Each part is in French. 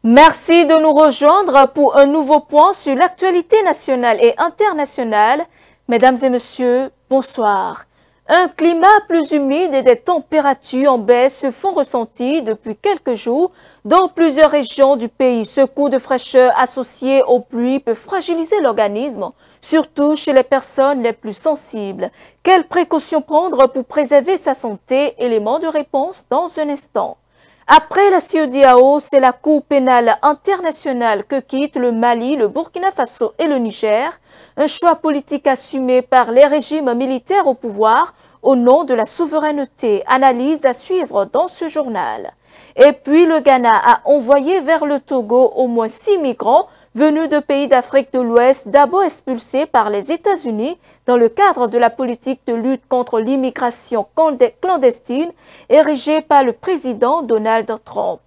Merci de nous rejoindre pour un nouveau point sur l'actualité nationale et internationale. Mesdames et messieurs, bonsoir. Un climat plus humide et des températures en baisse se font ressentir depuis quelques jours dans plusieurs régions du pays. Ce coup de fraîcheur associé aux pluies peut fragiliser l'organisme, surtout chez les personnes les plus sensibles. Quelles précautions prendre pour préserver sa santé? Élément de réponse dans un instant. Après la CEDEAO, c'est la Cour pénale internationale que quittent le Mali, le Burkina Faso et le Niger. Un choix politique assumé par les régimes militaires au pouvoir au nom de la souveraineté. Analyse à suivre dans ce journal. Et puis le Ghana a envoyé vers le Togo au moins 6 migrants venus de pays d'Afrique de l'Ouest, d'abord expulsés par les États-Unis dans le cadre de la politique de lutte contre l'immigration clandestine érigée par le président Donald Trump.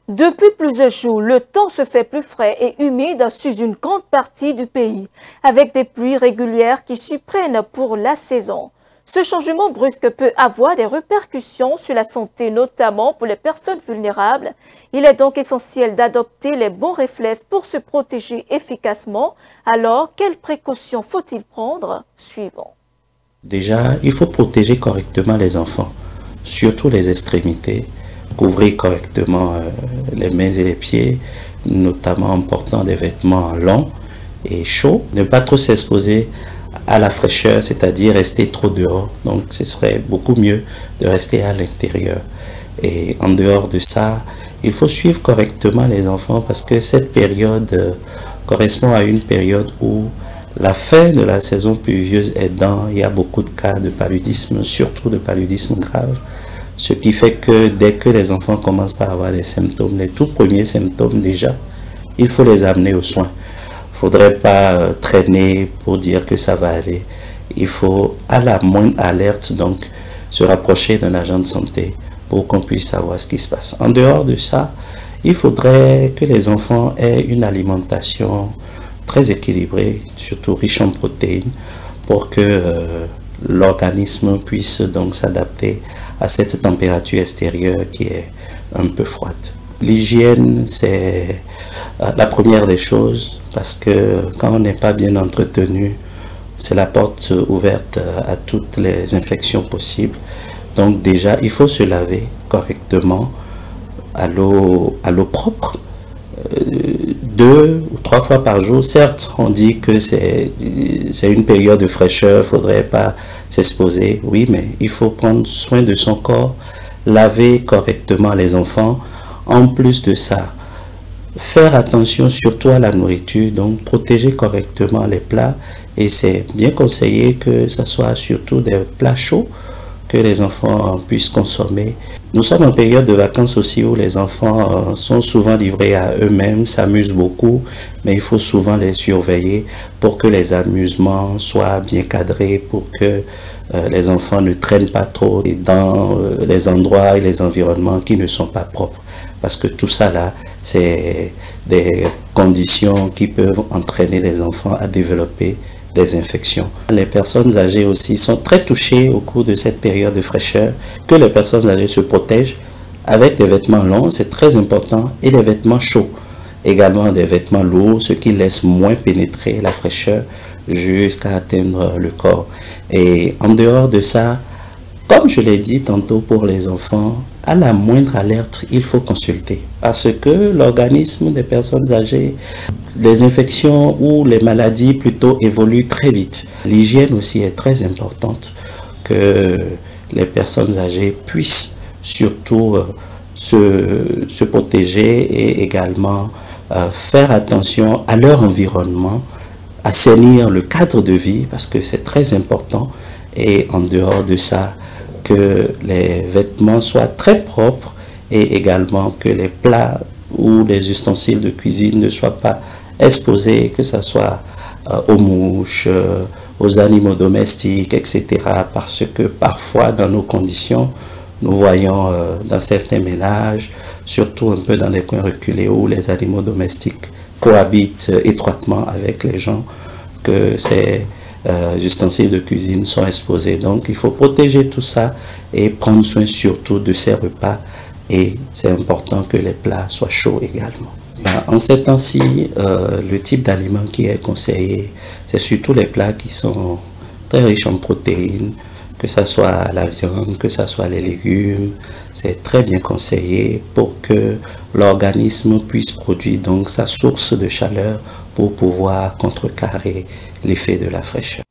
Depuis plusieurs jours, le temps se fait plus frais et humide sur une grande partie du pays, avec des pluies régulières qui surprennent pour la saison. Ce changement brusque peut avoir des répercussions sur la santé, notamment pour les personnes vulnérables. Il est donc essentiel d'adopter les bons réflexes pour se protéger efficacement. Alors, quelles précautions faut-il prendre? Suivons. Déjà, il faut protéger correctement les enfants, surtout les extrémités, couvrir correctement les mains et les pieds, notamment en portant des vêtements longs et chauds, ne pas trop s'exposer à la fraîcheur, c'est-à-dire rester trop dehors. Donc ce serait beaucoup mieux de rester à l'intérieur. Et en dehors de ça, il faut suivre correctement les enfants parce que cette période correspond à une période où la fin de la saison pluvieuse est dans, il y a beaucoup de cas de paludisme, surtout de paludisme grave. Ce qui fait que dès que les enfants commencent par avoir des symptômes, les tout premiers symptômes déjà, il faut les amener aux soins. Il ne faudrait pas traîner pour dire que ça va aller. Il faut, à la moindre alerte, donc, se rapprocher d'un agent de santé pour qu'on puisse savoir ce qui se passe. En dehors de ça, il faudrait que les enfants aient une alimentation très équilibrée, surtout riche en protéines, pour que l'organisme puisse donc s'adapter à cette température extérieure qui est un peu froide. L'hygiène, c'est la première des choses, parce que quand on n'est pas bien entretenu, c'est la porte ouverte à toutes les infections possibles. Donc déjà, il faut se laver correctement à l'eau propre, 2 ou 3 fois par jour. Certes, on dit que c'est une période de fraîcheur, il ne faudrait pas s'exposer. Oui, mais il faut prendre soin de son corps, laver correctement les enfants. En plus de ça, faire attention surtout à la nourriture, donc protéger correctement les plats. Et c'est bien conseillé que ce soit surtout des plats chauds que les enfants puissent consommer. Nous sommes en période de vacances aussi où les enfants sont souvent livrés à eux-mêmes, s'amusent beaucoup, mais il faut souvent les surveiller pour que les amusements soient bien cadrés, pour que les enfants ne traînent pas trop dans les endroits et les environnements qui ne sont pas propres. Parce que tout ça là, c'est des conditions qui peuvent entraîner les enfants à développer des infections. Les personnes âgées aussi sont très touchées au cours de cette période de fraîcheur, que les personnes âgées se protègent avec des vêtements longs, c'est très important, et des vêtements chauds. Également des vêtements lourds, ce qui laisse moins pénétrer la fraîcheur jusqu'à atteindre le corps. Et en dehors de ça, comme je l'ai dit tantôt pour les enfants, à la moindre alerte, il faut consulter. Parce que l'organisme des personnes âgées, les infections ou les maladies plutôt évoluent très vite. L'hygiène aussi est très importante, que les personnes âgées puissent surtout se protéger et également faire attention à leur environnement, assainir le cadre de vie parce que c'est très important. Et en dehors de ça, que les vêtements soient très propres et également que les plats ou les ustensiles de cuisine ne soient pas exposés, que ce soit aux mouches, aux animaux domestiques, etc. Parce que parfois dans nos conditions, nous voyons dans certains ménages, surtout un peu dans les coins reculés où les animaux domestiques cohabitent étroitement avec les gens, que c'est ustensiles de cuisine sont exposés. Donc il faut protéger tout ça et prendre soin surtout de ces repas. Et c'est important que les plats soient chauds également. En ces temps-ci, le type d'aliment qui est conseillé, c'est surtout les plats qui sont très riches en protéines, que ce soit la viande, que ce soit les légumes. C'est très bien conseillé pour que l'organisme puisse produire donc sa source de chaleur pour pouvoir contrecarrer l'effet de la fraîcheur.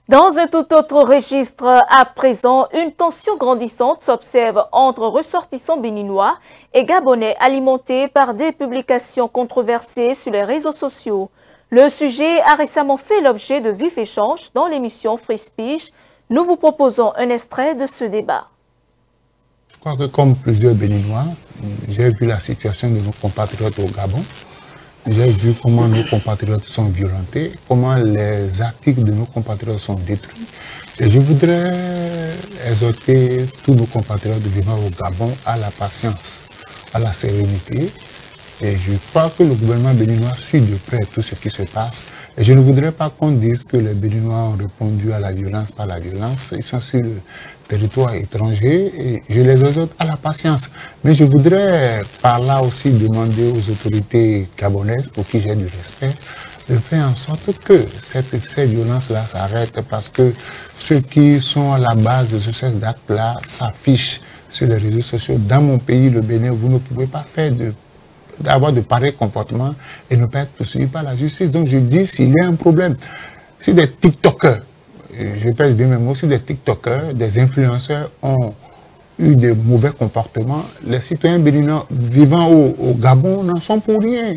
Dans un tout autre registre, à présent, une tension grandissante s'observe entre ressortissants béninois et gabonais alimentés par des publications controversées sur les réseaux sociaux. Le sujet a récemment fait l'objet de vifs échanges dans l'émission Free Speech. Nous vous proposons un extrait de ce débat. Je crois que comme plusieurs Béninois, j'ai vu la situation de nos compatriotes au Gabon. J'ai vu comment nos compatriotes sont violentés, comment les articles de nos compatriotes sont détruits. Et je voudrais exhorter tous nos compatriotes vivant au Gabon à la patience, à la sérénité. Et je crois que le gouvernement béninois suit de près tout ce qui se passe. Et je ne voudrais pas qu'on dise que les Béninois ont répondu à la violence par la violence. Ils sont sur le territoire étranger et je les exhorte à la patience. Mais je voudrais par là aussi demander aux autorités gabonaises, pour qui j'ai du respect, de faire en sorte que ces violences-là s'arrêtent, parce que ceux qui sont à la base de ces actes-là s'affichent sur les réseaux sociaux. Dans mon pays, le Bénin, vous ne pouvez pas faire d'avoir de pareils comportements et ne pas être poursuivi par la justice. Donc je dis, s'il y a un problème, si des TikTokers, je pèse bien mes mots, si des TikTokers, des influenceurs ont eu de mauvais comportements, les citoyens béninois vivant au Gabon n'en sont pour rien.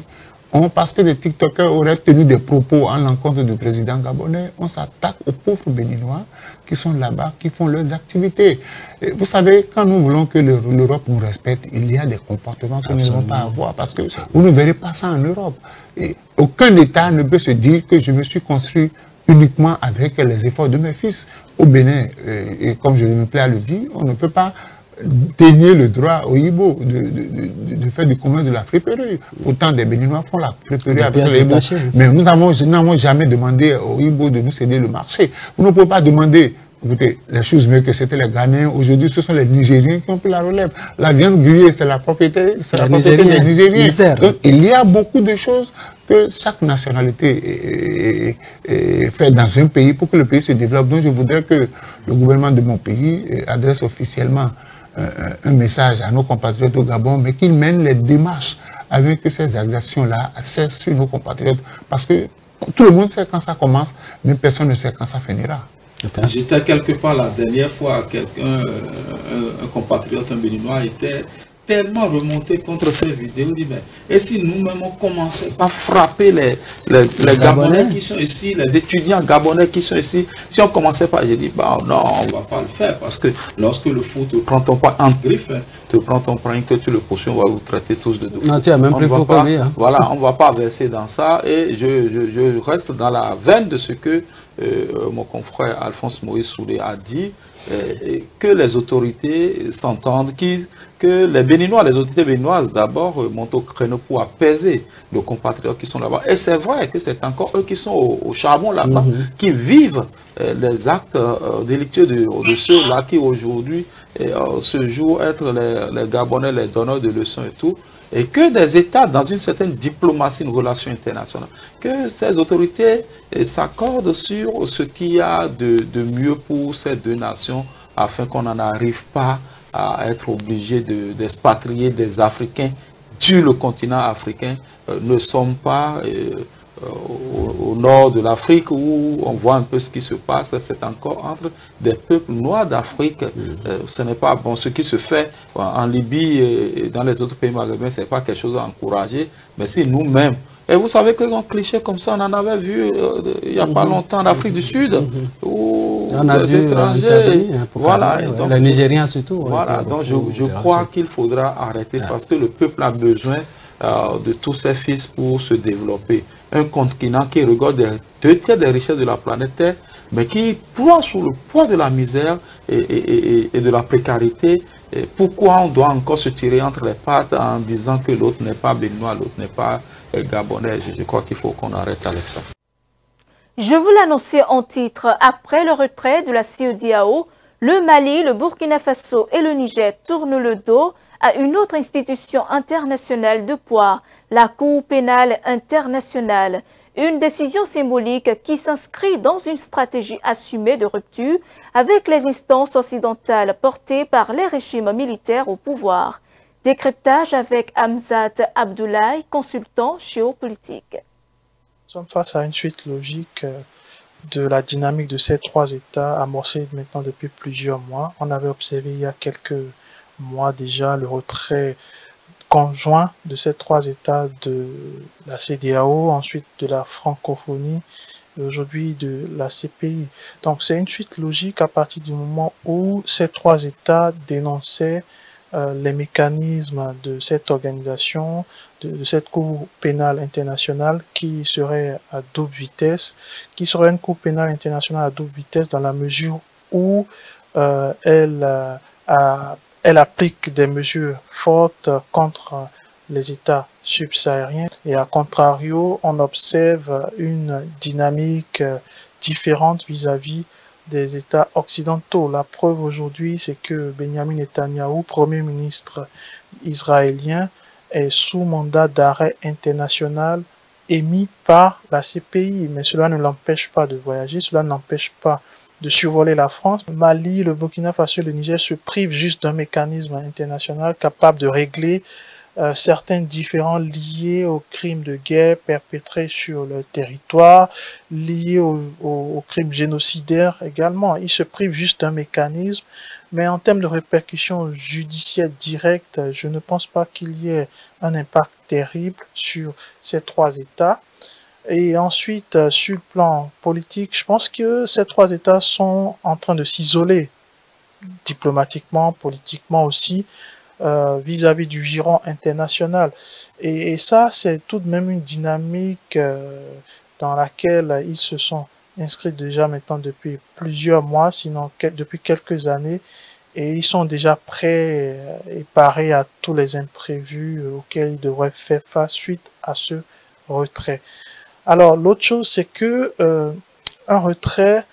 Parce que des TikTokers auraient tenu des propos en l'encontre du président gabonais, on s'attaque aux pauvres béninois qui sont là-bas, qui font leurs activités. Et vous savez, quand nous voulons que l'Europe nous respecte, il y a des comportements que nous ne devons pas avoir, parce que vous ne verrez pas ça en Europe. Et aucun État ne peut se dire que je me suis construit uniquement avec les efforts de mes fils. Au Bénin, et comme je me plais à le dire, on ne peut pas dénier le droit aux Ibo de faire du commerce de la friperie. Pourtant, des Béninois font la friperie avec les Ibo. Mais nous n'avons jamais demandé aux Ibo de nous céder le marché. Vous ne pouvez pas demander, écoutez, les choses mieux que c'était les Ghanéens. Aujourd'hui, ce sont les Nigériens qui ont pris la relève. La viande grillée, c'est la propriété des Nigériens. Donc, il y a beaucoup de choses que chaque nationalité fait dans un pays pour que le pays se développe. Donc, je voudrais que le gouvernement de mon pays adresse officiellement un message à nos compatriotes au Gabon, mais qu'ils mènent les démarches avec que ces exactions-là cessent sur nos compatriotes. Parce que tout le monde sait quand ça commence, mais personne ne sait quand ça finira. J'étais quelque part la dernière fois, un compatriote, un Béninois, était tellement remonté contre ces vidéos. Il dit, mais, et si nous-mêmes on commençait par frapper les Gabonais qui sont ici, les étudiants Gabonais qui sont ici, si on commençait pas, j'ai dit, bah non, on ne va pas le faire, parce que lorsque le fou te prend ton poing en griffe, te prend ton poing, que tu le poursuis, on va vous traiter tous de dos. Non, tu as même plus faux que lui. Hein. Voilà, on ne va pas verser dans ça, et je reste dans la veine de ce que mon confrère Alphonse Moïse Soulé a dit, que les autorités s'entendent, que les Béninois, les autorités béninoises d'abord montent au créneau pour apaiser nos compatriotes qui sont là-bas. Et c'est vrai que c'est encore eux qui sont au charbon là-bas, qui vivent les actes délictueux de ceux-là qui aujourd'hui se jouent être les Gabonais, les donneurs de leçons et tout. Et que des États, dans une certaine diplomatie, une relation internationale, que ces autorités s'accordent sur ce qu'il y a de mieux pour ces deux nations, afin qu'on n'en arrive pas à être obligé d'expatrier des Africains sur le continent africain. Ne sommes pas au nord de l'Afrique où on voit un peu ce qui se passe, c'est encore entre des peuples noirs d'Afrique. Ce n'est pas bon ce qui se fait en Libye et dans les autres pays maghrébins, ce n'est pas quelque chose à encourager, mais si nous-mêmes, et vous savez qu'un cliché comme ça, on en avait vu il n'y a pas longtemps en Afrique du Sud, où on a les étrangers, voilà, donc, les Nigériens surtout. Voilà, donc je crois qu'il faudra arrêter parce que le peuple a besoin de tous ses fils pour se développer. Un continent qui regorge des 2/3 des richesses de la planète Terre, mais qui ploie sous le poids de la misère et de la précarité. Et pourquoi on doit encore se tirer entre les pattes en disant que l'autre n'est pas béninois, l'autre n'est pas gabonais? Je crois qu'il faut qu'on arrête avec ça. Je vous l'annonçais en titre, après le retrait de la CEDEAO, le Mali, le Burkina Faso et le Niger tournent le dos à une autre institution internationale de poids, la Cour pénale internationale. Une décision symbolique qui s'inscrit dans une stratégie assumée de rupture avec les instances occidentales portées par les régimes militaires au pouvoir. Décryptage avec Hamzat Abdoulaye, consultant géopolitique. Nous sommes face à une suite logique de la dynamique de ces trois États amorcée maintenant depuis plusieurs mois. On avait observé il y a quelques mois déjà le retrait conjoint de ces trois États de la CEDEAO, ensuite de la francophonie et aujourd'hui de la CPI. Donc c'est une suite logique à partir du moment où ces trois États dénonçaient les mécanismes de cette organisation, de cette Cour pénale internationale qui serait à double vitesse, qui serait une Cour pénale internationale à double vitesse dans la mesure où elle applique des mesures fortes contre les États subsahariens et à contrario, on observe une dynamique différente vis-à-vis des États occidentaux. La preuve aujourd'hui, c'est que Benjamin Netanyahou, Premier ministre israélien, est sous mandat d'arrêt international émis par la CPI, mais cela ne l'empêche pas de voyager, cela n'empêche pas de survoler la France. Mali, le Burkina Faso et le Niger se privent juste d'un mécanisme international capable de régler certains différends liés aux crimes de guerre perpétrés sur le territoire, liés aux crimes génocidaires également. Ils se privent juste d'un mécanisme, mais en termes de répercussions judiciaires directes, je ne pense pas qu'il y ait un impact terrible sur ces trois États. Et ensuite, sur le plan politique, je pense que ces trois États sont en train de s'isoler diplomatiquement, politiquement aussi, vis-à-vis du giron international. Et ça, c'est tout de même une dynamique dans laquelle ils se sont inscrits déjà maintenant depuis plusieurs mois, sinon depuis quelques années, et ils sont déjà prêts et parés à tous les imprévus auxquels ils devraient faire face suite à ce retrait. Alors, l'autre chose, c'est que un retrait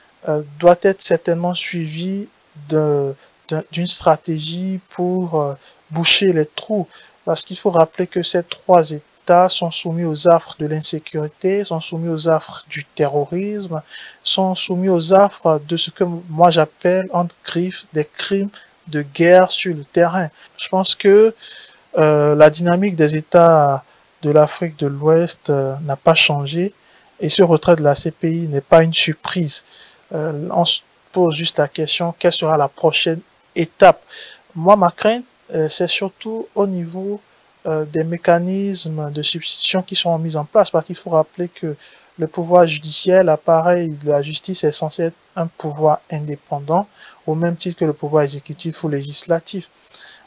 doit être certainement suivi d'une stratégie pour boucher les trous, parce qu'il faut rappeler que ces trois États sont soumis aux affres de l'insécurité, sont soumis aux affres du terrorisme, sont soumis aux affres de ce que moi j'appelle entre griffes des crimes de guerre sur le terrain. Je pense que la dynamique des États de l'Afrique de l'Ouest n'a pas changé et ce retrait de la CPI n'est pas une surprise. On se pose juste la question, quelle sera la prochaine étape? Moi, ma crainte, c'est surtout au niveau des mécanismes de substitution qui sont mis en place, parce qu'il faut rappeler que le pouvoir judiciaire, l'appareil de la justice est censé être un pouvoir indépendant, au même titre que le pouvoir exécutif ou législatif.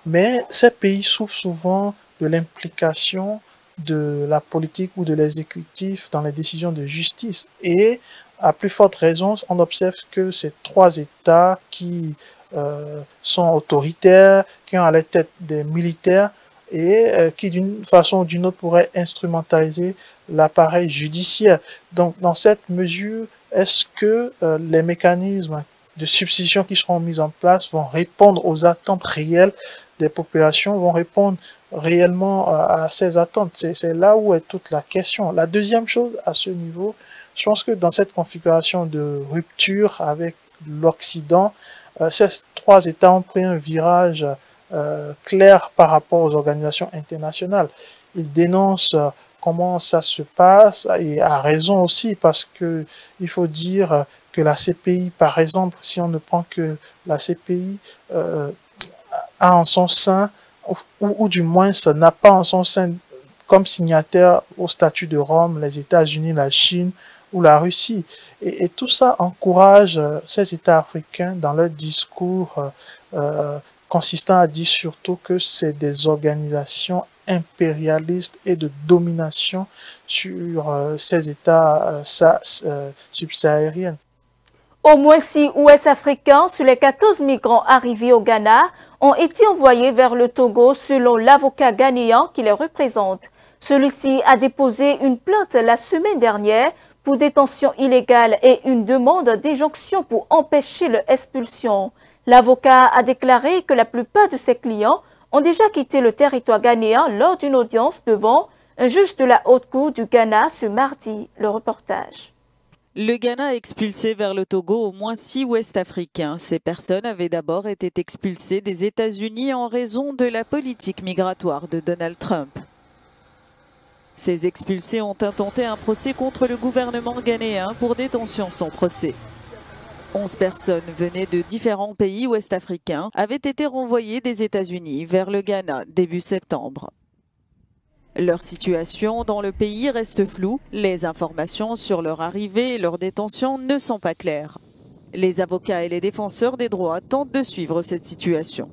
Mais ces pays souffrent souvent de l'implication de la politique ou de l'exécutif dans les décisions de justice. Et à plus forte raison, on observe que ces trois États qui sont autoritaires, qui ont à la tête des militaires et qui d'une façon ou d'une autre pourraient instrumentaliser l'appareil judiciaire. Donc dans cette mesure, est-ce que les mécanismes de substitution qui seront mis en place vont répondre aux attentes réelles des populations, vont répondre réellement à ces attentes? C'est là où est toute la question. La deuxième chose à ce niveau, je pense que dans cette configuration de rupture avec l'Occident, ces trois États ont pris un virage clair par rapport aux organisations internationales. Ils dénoncent comment ça se passe et à raison aussi, parce que il faut dire que la CPI, par exemple, si on ne prend que la CPI, a en son sein, ou du moins ça n'a pas en son sein comme signataire au statut de Rome les États-Unis, la Chine ou la Russie. Et tout ça encourage ces États africains dans leur discours consistant à dire surtout que c'est des organisations impérialistes et de domination sur ces États subsahariens. Au moins 6 Ouest-Africains sur les 14 migrants arrivés au Ghana ont été envoyés vers le Togo selon l'avocat ghanéen qui les représente. Celui-ci a déposé une plainte la semaine dernière pour détention illégale et une demande d'injonction pour empêcher leur expulsion. L'avocat a déclaré que la plupart de ses clients ont déjà quitté le territoire ghanéen lors d'une audience devant un juge de la Haute Cour du Ghana ce mardi. Le reportage. Le Ghana a expulsé vers le Togo au moins 6 Ouest-Africains. Ces personnes avaient d'abord été expulsées des États-Unis en raison de la politique migratoire de Donald Trump. Ces expulsés ont intenté un procès contre le gouvernement ghanéen pour détention sans procès. 11 personnes venaient de différents pays ouest-africains, avaient été renvoyées des États-Unis vers le Ghana début septembre. Leur situation dans le pays reste floue. Les informations sur leur arrivée et leur détention ne sont pas claires. Les avocats et les défenseurs des droits tentent de suivre cette situation.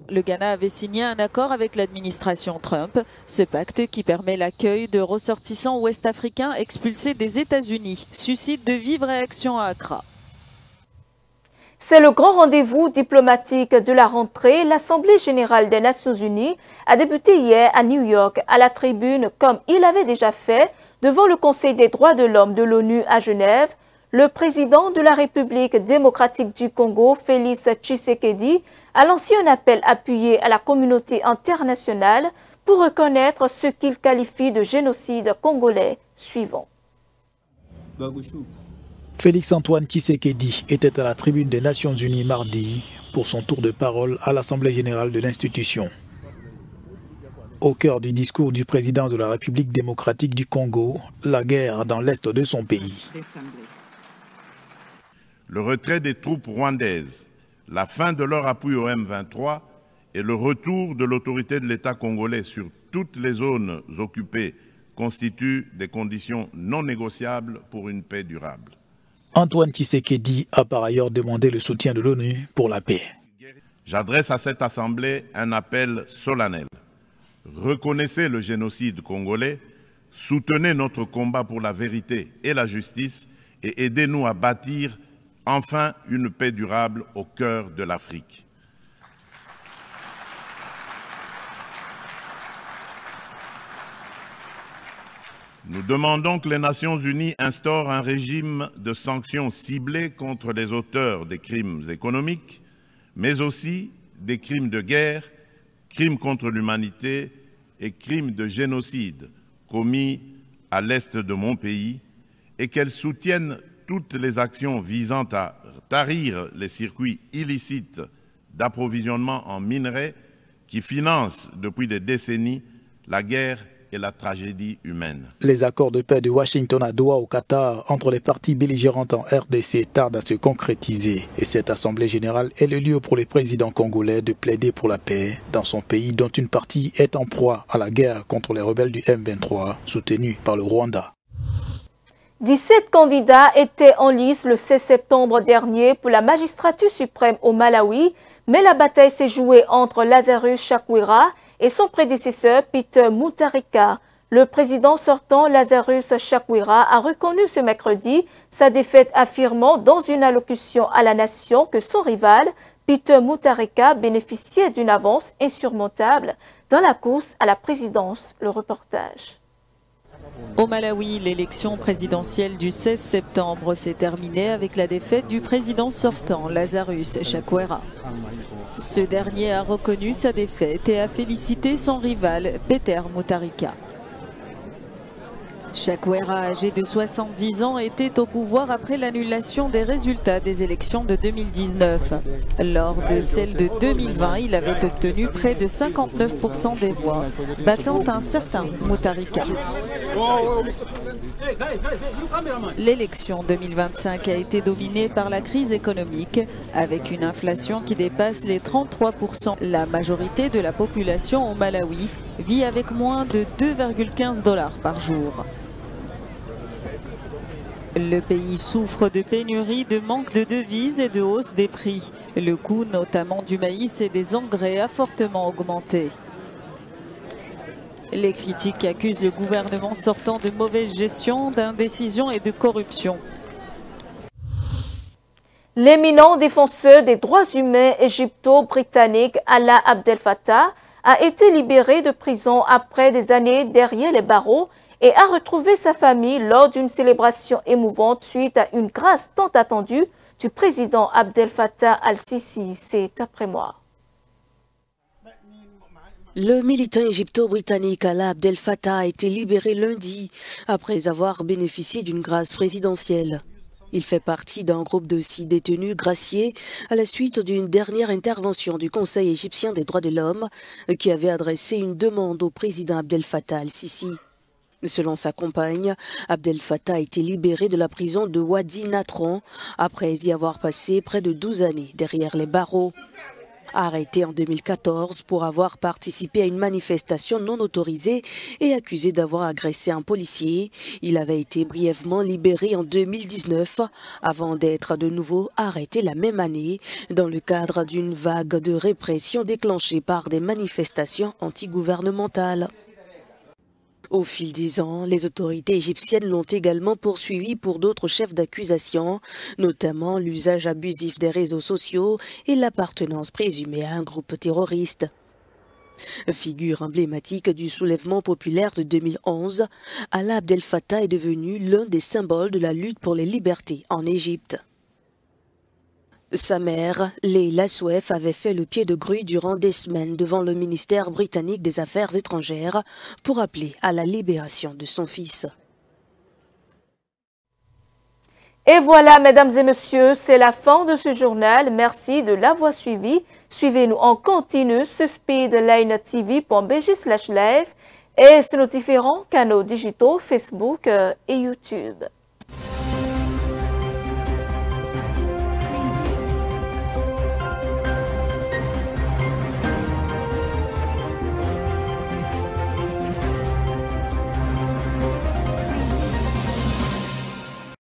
Le Ghana avait signé un accord avec l'administration Trump, ce pacte qui permet l'accueil de ressortissants ouest-africains expulsés des États-Unis suscite de vives réactions à Accra. C'est le grand rendez-vous diplomatique de la rentrée. L'Assemblée générale des Nations unies a débuté hier à New York à la tribune, comme il avait déjà fait devant le Conseil des droits de l'homme de l'ONU à Genève. Le président de la République démocratique du Congo, Félix Tshisekedi, a lancé un appel appuyé à la communauté internationale pour reconnaître ce qu'il qualifie de génocide congolais. Suivant. Félix-Antoine Tshisekedi était à la tribune des Nations Unies mardi pour son tour de parole à l'Assemblée générale de l'institution. Au cœur du discours du président de la République démocratique du Congo, la guerre dans l'est de son pays. Le retrait des troupes rwandaises, la fin de leur appui au M23 et le retour de l'autorité de l'État congolais sur toutes les zones occupées constituent des conditions non négociables pour une paix durable. Antoine Tshisekedi a par ailleurs demandé le soutien de l'ONU pour la paix. J'adresse à cette Assemblée un appel solennel. Reconnaissez le génocide congolais, soutenez notre combat pour la vérité et la justice et aidez-nous à bâtir enfin une paix durable au cœur de l'Afrique. Nous demandons que les Nations Unies instaurent un régime de sanctions ciblées contre les auteurs des crimes économiques, mais aussi des crimes de guerre, crimes contre l'humanité et crimes de génocide commis à l'est de mon pays, et qu'elles soutiennent toutes les actions visant à tarir les circuits illicites d'approvisionnement en minerais qui financent depuis des décennies la guerre et la tragédie humaine. Les accords de paix de Washington à Doha au Qatar entre les parties belligérantes en RDC tardent à se concrétiser et cette assemblée générale est le lieu pour les présidents congolais de plaider pour la paix dans son pays dont une partie est en proie à la guerre contre les rebelles du M23 soutenus par le Rwanda. 17 candidats étaient en lice le 16 septembre dernier pour la magistrature suprême au Malawi, mais la bataille s'est jouée entre Lazarus Chakwera et son prédécesseur Peter Mutharika. Le président sortant Lazarus Chakwera a reconnu ce mercredi sa défaite, affirmant dans une allocution à la nation que son rival Peter Mutharika bénéficiait d'une avance insurmontable dans la course à la présidence. Le reportage. Au Malawi, l'élection présidentielle du 16 septembre s'est terminée avec la défaite du président sortant, Lazarus Chakwera. Ce dernier a reconnu sa défaite et a félicité son rival, Peter Mutharika. Chakwera, âgé de 70 ans, était au pouvoir après l'annulation des résultats des élections de 2019. Lors de celles de 2020, il avait obtenu près de 59% des voix, battant un certain Mutharika. L'élection 2025 a été dominée par la crise économique, avec une inflation qui dépasse les 33%. La majorité de la population au Malawi vit avec moins de 2,15 $ par jour. Le pays souffre de pénurie, de manque de devises et de hausse des prix. Le coût notamment du maïs et des engrais a fortement augmenté. Les critiques accusent le gouvernement sortant de mauvaise gestion, d'indécision et de corruption. L'éminent défenseur des droits humains égypto-britannique Allah Abdel Fattah a été libéré de prison après des années derrière les barreaux et a retrouvé sa famille lors d'une célébration émouvante suite à une grâce tant attendue du président Abdel Fattah al-Sisi. C'est après moi. Le militant égypto-britannique Alaa Abdel Fattah a été libéré lundi après avoir bénéficié d'une grâce présidentielle. Il fait partie d'un groupe de 6 détenus graciés à la suite d'une dernière intervention du Conseil égyptien des droits de l'homme qui avait adressé une demande au président Abdel Fattah al-Sisi. Selon sa compagne, Abdel Fattah a été libéré de la prison de Wadi Natron après y avoir passé près de 12 années derrière les barreaux. Arrêté en 2014 pour avoir participé à une manifestation non autorisée et accusé d'avoir agressé un policier, il avait été brièvement libéré en 2019 avant d'être de nouveau arrêté la même année dans le cadre d'une vague de répression déclenchée par des manifestations antigouvernementales. Au fil des ans, les autorités égyptiennes l'ont également poursuivi pour d'autres chefs d'accusation, notamment l'usage abusif des réseaux sociaux et l'appartenance présumée à un groupe terroriste. Figure emblématique du soulèvement populaire de 2011, Alaa Abdel Fattah est devenu l'un des symboles de la lutte pour les libertés en Égypte. Sa mère, Leila Souef, avait fait le pied de grue durant des semaines devant le ministère britannique des Affaires étrangères pour appeler à la libération de son fils. Et voilà, mesdames et messieurs, c'est la fin de ce journal. Merci de l'avoir suivi. Suivez-nous en continu sur speedlinetv.bg/live et sur nos différents canaux digitaux Facebook et YouTube.